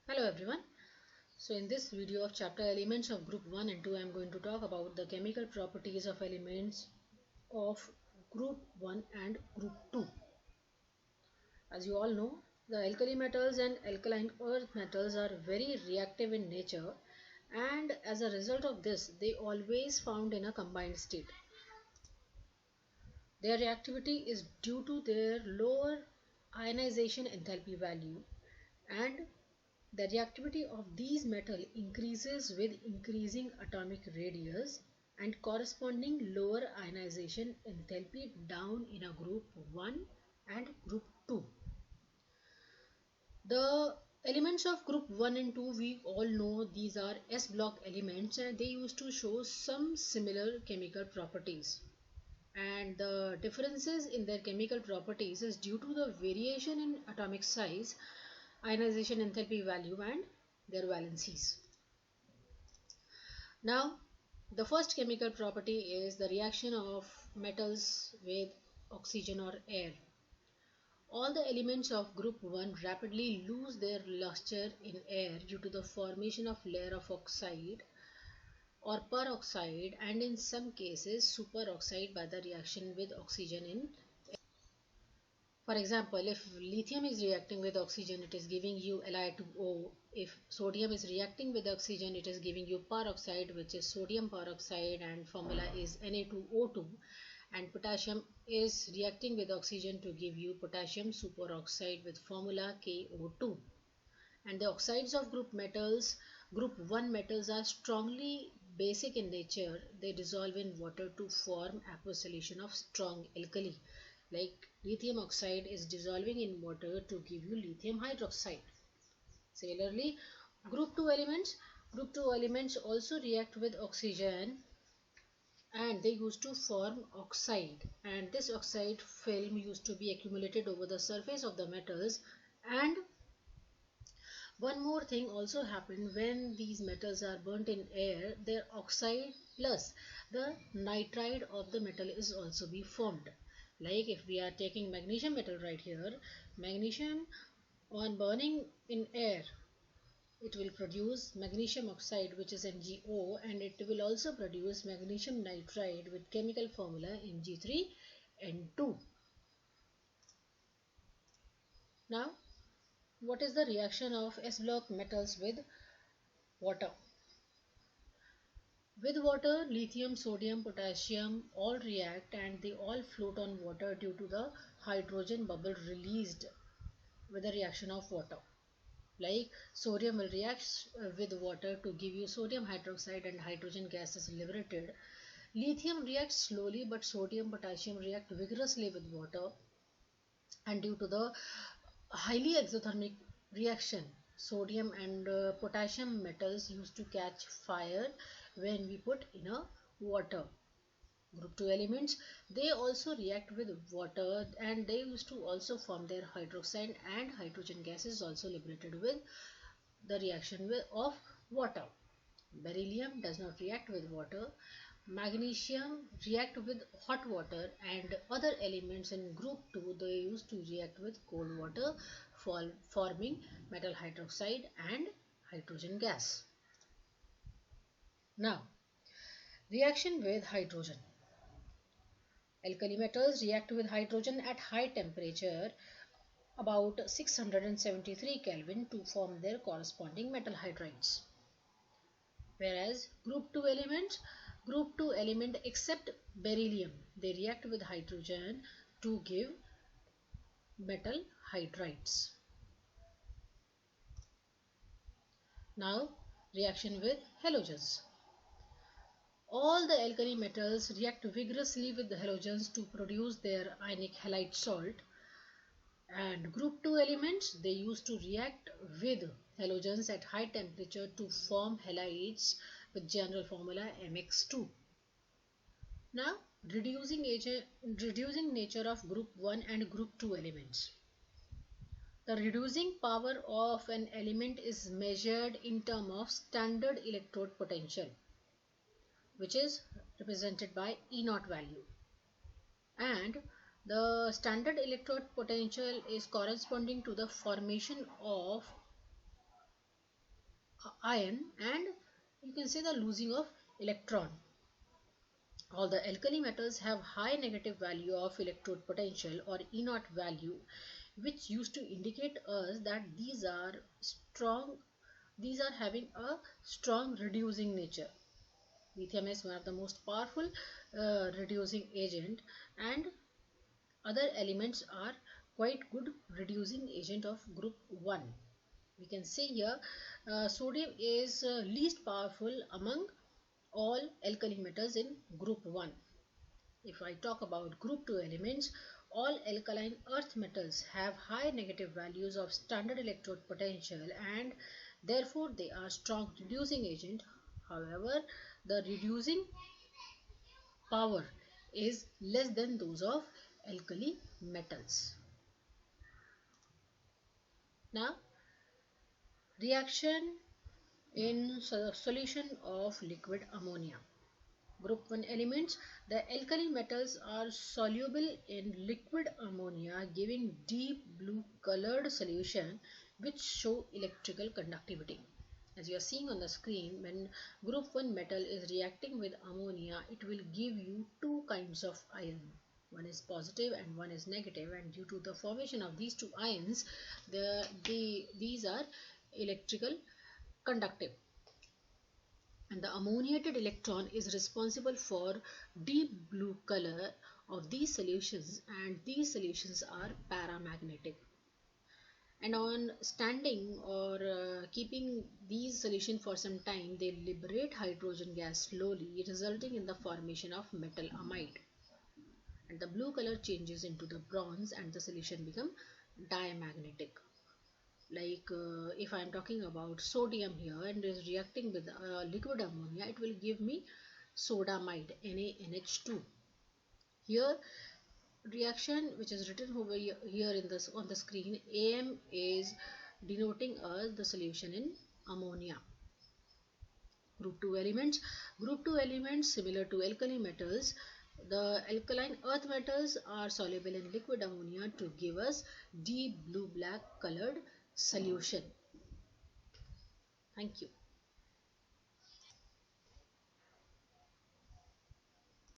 Hello everyone. So in this video of chapter elements of group 1 and 2 I am going to talk about the chemical properties of elements of group 1 and group 2. As you all know, the alkali metals and alkaline earth metals are very reactive in nature, and as a result of this they always found in a combined state. Their reactivity is due to their lower ionization enthalpy value, and the reactivity of these metals increases with increasing atomic radius and corresponding lower ionization enthalpy down in a group 1 and group 2. The elements of group 1 and 2 we all know these are S block elements, and they used to show some similar chemical properties. And the differences in their chemical properties is due to the variation in atomic size, ionization enthalpy value, and their valencies. Now, the first chemical property is the reaction of metals with oxygen or air. All the elements of group 1 rapidly lose their luster in air due to the formation of layer of oxide or peroxide, and in some cases superoxide by the reaction with oxygen in. For example, if lithium is reacting with oxygen, it is giving you Li2O. If sodium is reacting with oxygen, it is giving you peroxide, which is sodium peroxide, and formula is Na2O2. And potassium is reacting with oxygen to give you potassium superoxide with formula KO2. And the oxides of group 1 metals are strongly basic in nature. They dissolve in water to form aqueous solution of strong alkali. Like lithium oxide is dissolving in water to give you lithium hydroxide. Similarly, group 2 elements also react with oxygen, and they used to form oxide, and this oxide film used to be accumulated over the surface of the metals. And one more thing also happened: when these metals are burnt in air, their oxide plus the nitride of the metal is also be formed. Like if we are taking magnesium metal right here, magnesium on burning in air, it will produce magnesium oxide, which is MgO, and it will also produce magnesium nitride with chemical formula Mg3N2. Now, what is the reaction of S block metals with water? With water, lithium, sodium, potassium all react, and they all float on water due to the hydrogen bubble released with the reaction of water. Like sodium will react with water to give you sodium hydroxide, and hydrogen gas is liberated. Lithium reacts slowly, but sodium, potassium react vigorously with water, and due to the highly exothermic reaction, sodium and potassium metals used to catch fire when we put in a water. Group 2 elements, they also react with water, and they used to also form their hydroxide, and hydrogen gas is also liberated with the reaction of water. Beryllium does not react with water. Magnesium react with hot water, and other elements in group 2 they used to react with cold water, forming metal hydroxide and hydrogen gas. Now, reaction with hydrogen. Alkali metals react with hydrogen at high temperature, about 673 Kelvin, to form their corresponding metal hydrides. Whereas group 2 element except beryllium, they react with hydrogen to give metal hydrides. Now, reaction with halogens. All the alkali metals react vigorously with the halogens to produce their ionic halide salt, and group 2 elements they used to react with halogens at high temperature to form halides with general formula Mx2. Now, reducing nature of group 1 and group 2 elements. The reducing power of an element is measured in terms of standard electrode potential, which is represented by E0 value, and the standard electrode potential is corresponding to the formation of ion, and you can say the losing of electron. All the alkali metals have high negative value of electrode potential or E0 value, which used to indicate us that these are having a strong reducing nature. Lithium is one of the most powerful reducing agent, and other elements are quite good reducing agent of group 1. We can say here sodium is least powerful among all alkali metals in group 1. If I talk about group 2 elements, all alkaline earth metals have high negative values of standard electrode potential, and therefore they are strong reducing agent. However, the reducing power is less than those of alkali metals. Now, reaction in solution of liquid ammonia. Group 1 elements, the alkali metals are soluble in liquid ammonia, giving deep blue colored solution which show electrical conductivity. As you are seeing on the screen, when group 1 metal is reacting with ammonia, it will give you two kinds of ion. One is positive and one is negative, and due to the formation of these two ions, these are electrical conductive. And the ammoniated electron is responsible for deep blue color of these solutions, and these solutions are paramagnetic. And on standing or keeping these solution for some time, they liberate hydrogen gas slowly, resulting in the formation of metal amide, and the blue color changes into the bronze and the solution become diamagnetic. Like if I am talking about sodium here and is reacting with liquid ammonia, it will give me sodamide, NaNH2. Here reaction which is written over here in this on the screen, Am is denoting us the solution in ammonia. Group 2 elements. Group 2 elements similar to alkali metals. The alkaline earth metals are soluble in liquid ammonia to give us deep blue black colored solution. Thank you.